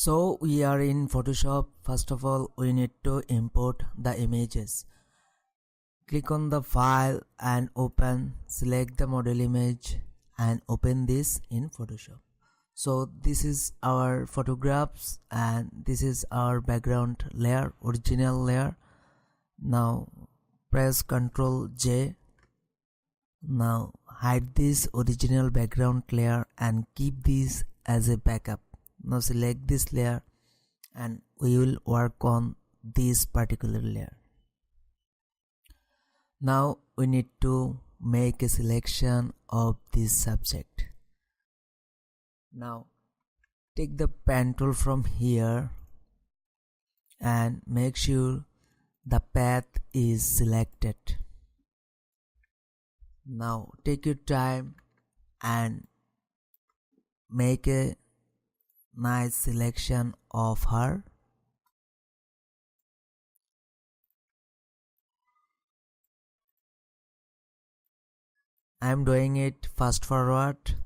So we are in Photoshop. First of all, we need to import the images. Click on the file and open, select the model image and open this in Photoshop. So this is our photographs and this is our background layer, original layer. Now press Ctrl J. Now hide this original background layer and keep this as a backup. Now select this layer and we will work on this particular layer. Now we need to make a selection of this subject. Now take the pen tool from here and make sure the path is selected. Now take your time and make a nice selection of her. I am doing it fast forward.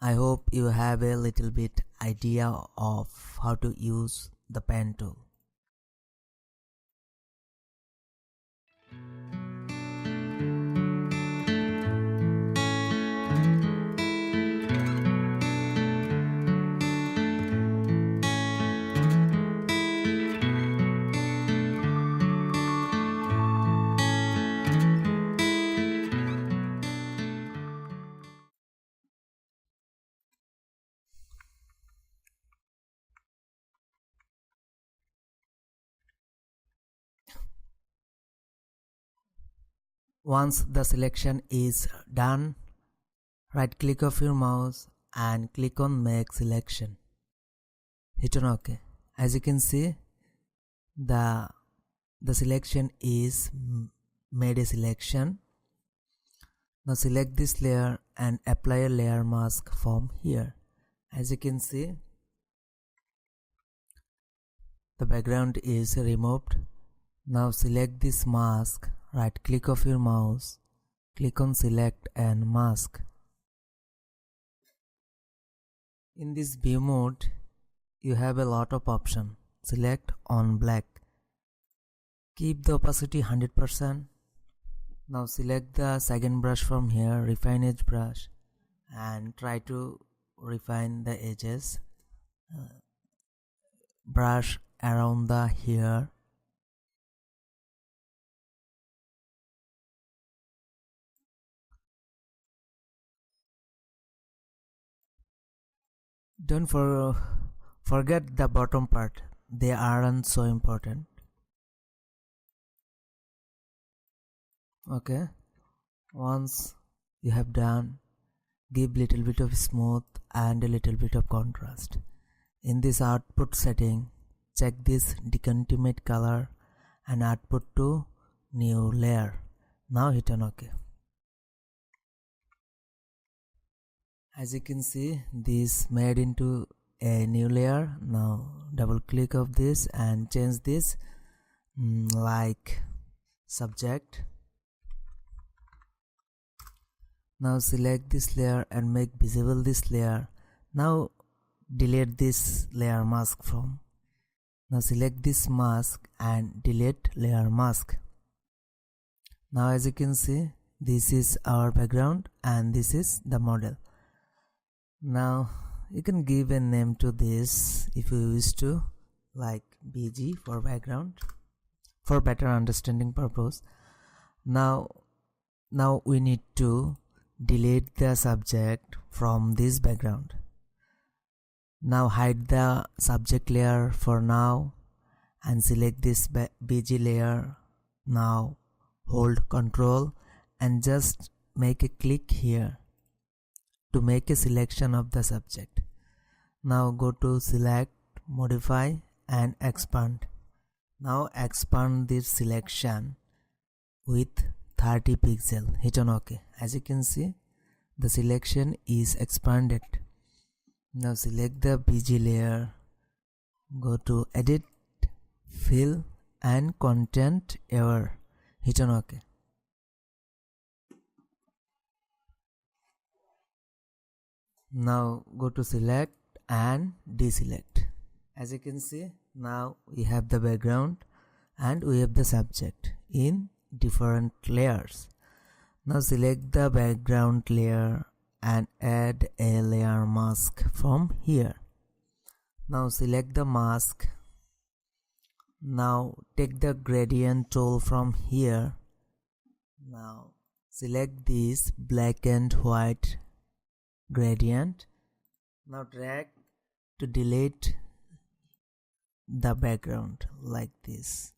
I hope you have a little bit idea of how to use the pen tool. Once the selection is done, right click of your mouse and click on make selection. Hit on OK. As you can see, the selection is made a selection. Now select this layer and apply a layer mask from here. As you can see, the background is removed. Now select this mask, right click of your mouse, click on select and mask. In this view mode, you have a lot of options. Select on black. Keep the opacity 100%. Now select the second brush from here, refine edge brush, and try to refine the edges. Brush around the hair. Don't forget the bottom part. They aren't so important. Okay, once you have done, give little bit of smooth and a little bit of contrast. In this output setting, check this decontaminate color and output to new layer. Now hit on OK. As you can see, this made into a new layer. Now double click of this and change this like subject. Now select this layer and make visible this layer. Now delete this layer mask from. Now select this mask and delete layer mask. Now as you can see, this is our background and this is the model. Now you can give a name to this if you wish to, like BG for background, for better understanding purpose. Now we need to delete the subject from this background. Now hide the subject layer for now and select this BG layer. Now hold Ctrl and just make a click here to make a selection of the subject. Now go to select, modify and expand. Now expand this selection with 30 pixels. Hit on OK. As you can see, the selection is expanded. Now select the BG layer, go to edit, fill and content error. Hit on OK. Now go to select and deselect. As you can see, now we have the background and we have the subject in different layers. Now select the background layer and add a layer mask from here. Now select the mask. Now take the gradient tool from here. Now select this black and white gradient. Now drag to delete the background like this.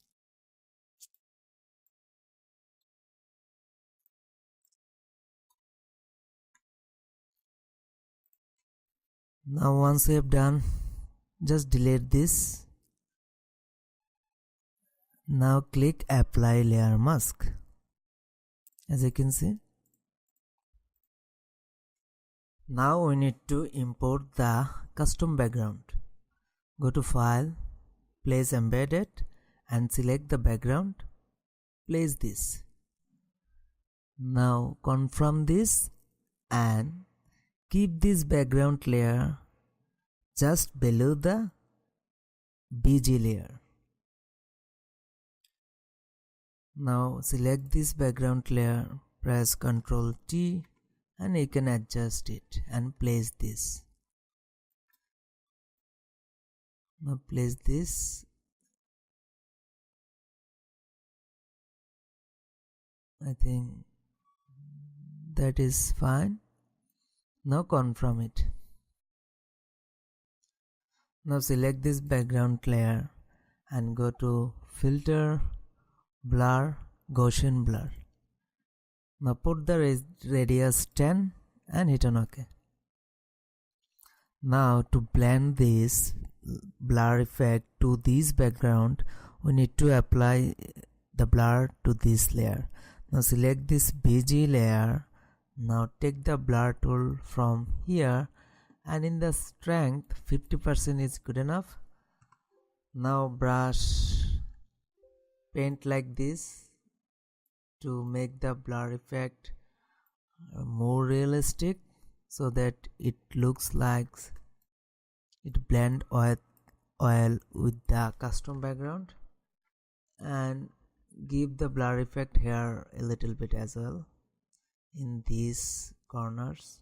Now once we have done, just delete this. Now click apply layer mask. As you can see, now we need to import the custom background. Go to file, place embedded and select the background. Place this. Now confirm this and keep this background layer just below the BG layer. Now select this background layer, press Ctrl T and you can adjust it and place this. Now place this. I think that is fine. Now confirm it. Now select this background layer and go to filter, blur, Gaussian blur. Now put the radius 10 and hit on OK. Now to blend this blur effect to this background, we need to apply the blur to this layer. Now select this BG layer. Now take the blur tool from here and in the strength 50% is good enough. Now brush paint like this to make the blur effect more realistic so that it looks like it blend oil with the custom background, and give the blur effect here a little bit as well in these corners.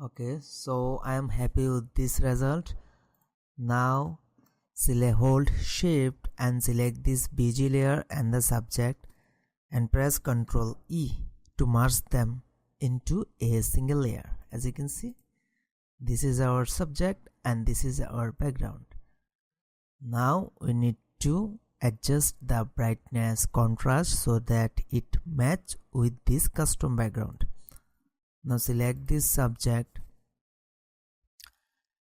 Okay, so I am happy with this result. Now hold shift and select this BG layer and the subject and press Ctrl E to merge them into a single layer. As you can see, this is our subject and this is our background. Now we need to adjust the brightness contrast so that it match with this custom background. Now select this subject,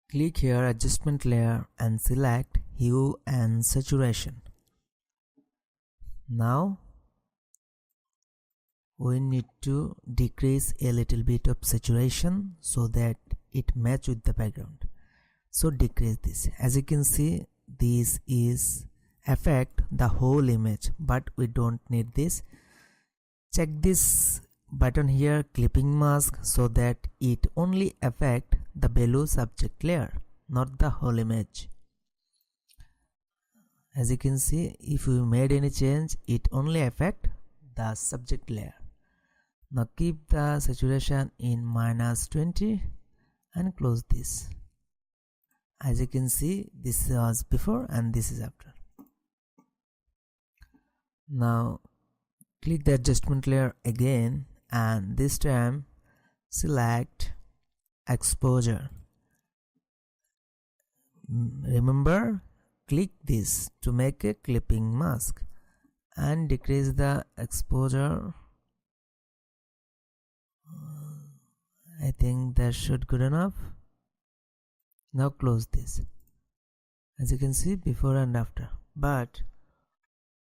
click here adjustment layer and select hue and saturation. Now we need to decrease a little bit of saturation so that it match with the background. So decrease this. As you can see, this is affect the whole image, but we don't need this. Check this button here, clipping mask, so that it only affect the below subject layer, not the whole image. As you can see, if we made any change, it only affect the subject layer. Now keep the saturation in -20 and close this. As you can see, this was before and this is after. Now click the adjustment layer again and this time select exposure. Remember, click this to make a clipping mask and decrease the exposure. I think that should good enough. Now close this. As you can see, before and after, but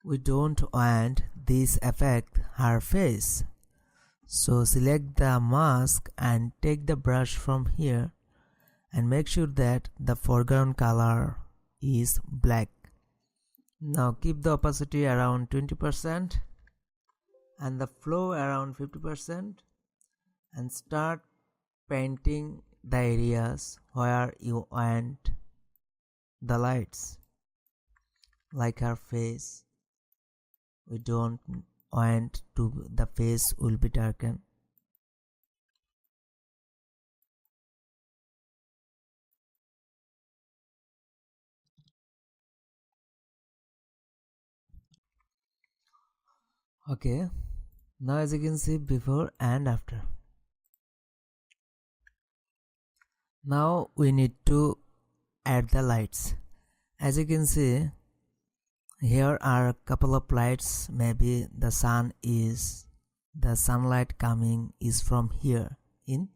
we don't want this affect her face. So select the mask and take the brush from here and make sure that the foreground color is black. Now keep the opacity around 20% and the flow around 50%, and start painting the areas where you want the lights, like her face. We don't want to the face will be darkened. Okay, now as you can see, before and after. Now we need to add the lights. As you can see, here are a couple of lights. Maybe the sunlight coming is from here. In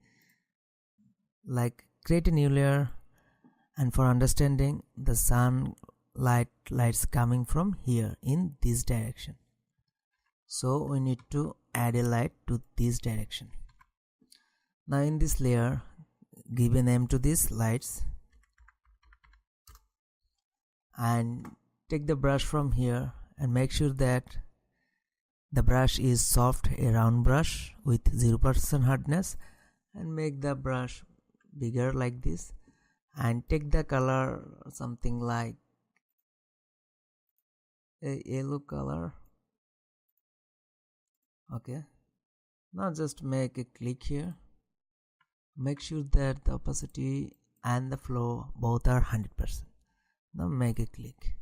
like create a new layer, and for understanding, the lights coming from here in this direction. So we need to add a light to this direction. Now in this layer, give a name to these lights and take the brush from here and make sure that the brush is soft, a round brush with 0% hardness, and make the brush bigger like this, and take the color something like a yellow color. Okay, now just make a click here. Make sure that the opacity and the flow both are 100%. Now make a click.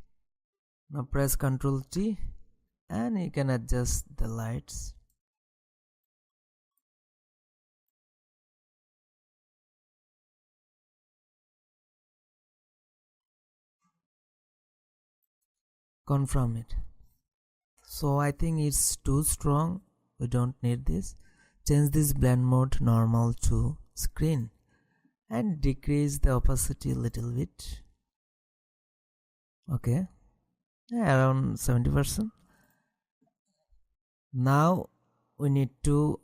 Now press Ctrl T and you can adjust the lights. Confirm it. So I think it's too strong. We don't need this. Change this blend mode normal to screen and decrease the opacity a little bit. Okay, around 70%. Now we need to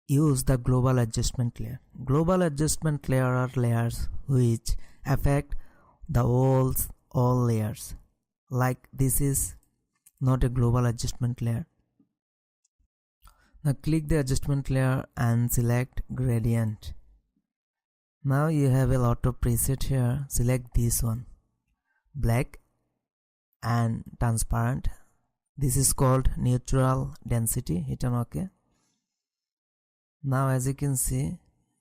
use the global adjustment layer. Global adjustment layer are layers which affect the all layers. Like this is not a global adjustment layer. Now click the adjustment layer and select gradient. Now you have a lot of preset here. Select this one, black and transparent. This is called neutral density. Hit on OK. Now as you can see,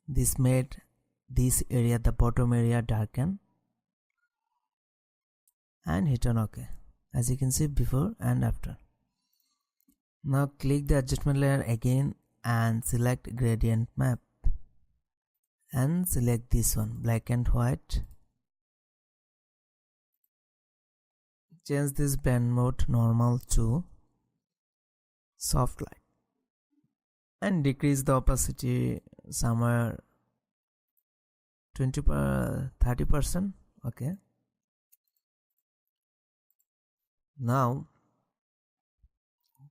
this made this area, the bottom area, darken, and hit on OK. As you can see, before and after. Now click the adjustment layer again and select gradient map and select this one, black and white. Change this blend mode normal to soft light and decrease the opacity somewhere 30%. Okay, now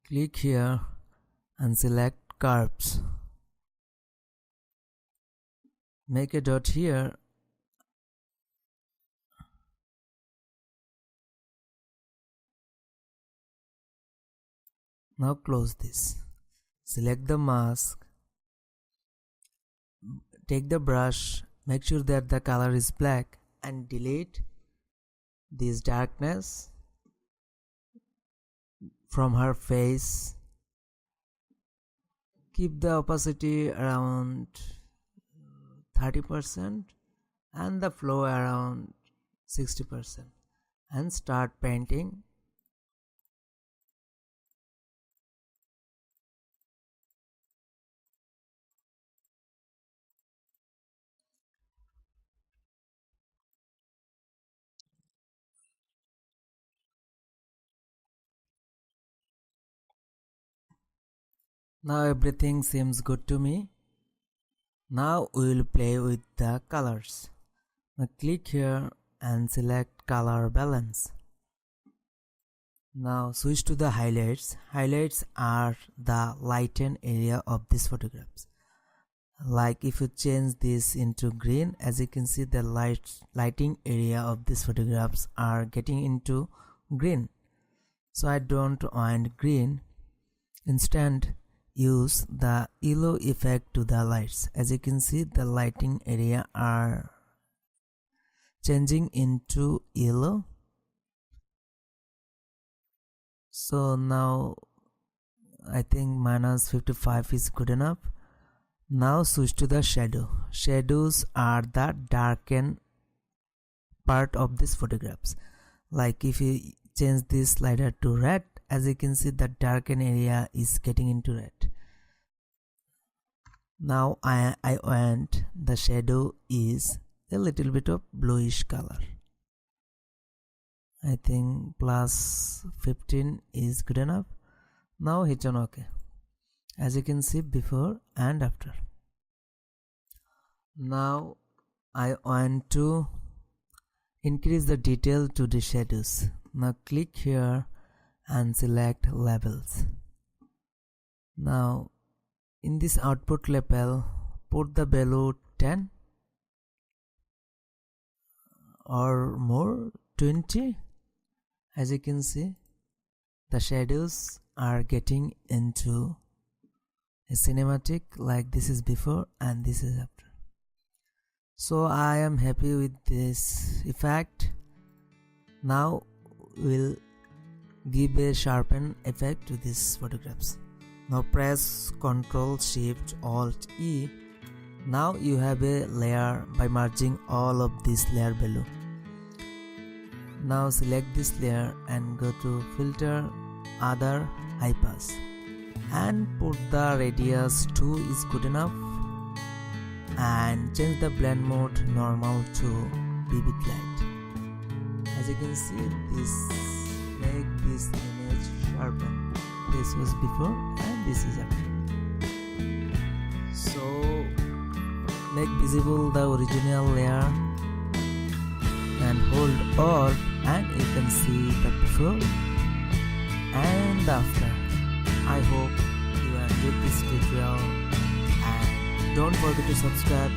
click here and select curves. Make a dot here Now close this. Select the mask. Take the brush. Make sure that the color is black and delete this darkness from her face. Keep the opacity around 30% and the flow around 60% and start painting. Now everything seems good to me. Now we will play with the colors. Now click here and select color balance. Now switch to the highlights. Highlights are the lighten area of these photographs. Like if you change this into green, as you can see the lighting area of these photographs are getting into green. So I don't want green. Instead, use the yellow effect to the lights. As you can see, the lighting area are changing into yellow. So now I think -55 is good enough. Now switch to the shadow. Shadows are the darkened part of these photographs. Like if you change this slider to red, as you can see, the darkened area is getting into red. Now I want the shadow is a little bit of bluish color. I think +15 is good enough. Now hit on OK. As you can see, before and after. Now I want to increase the detail to the shadows. Now click here and select labels. Now in this output label, put the value 10 or more, 20. As you can see, the shadows are getting into a cinematic, like this is before and this is after. So I am happy with this effect. Now we'll give a sharpen effect to these photographs. Now press Ctrl Shift Alt E. Now you have a layer by merging all of this layer below. Now select this layer and go to Filter, Other, High Pass, and put the radius 2 is good enough, and change the blend mode normal to vivid light. As you can see, this make this image sharpen. This was before and this is after. So make visible the original layer and hold Alt, and you can see the before and after. I hope you enjoyed this tutorial, and don't forget to subscribe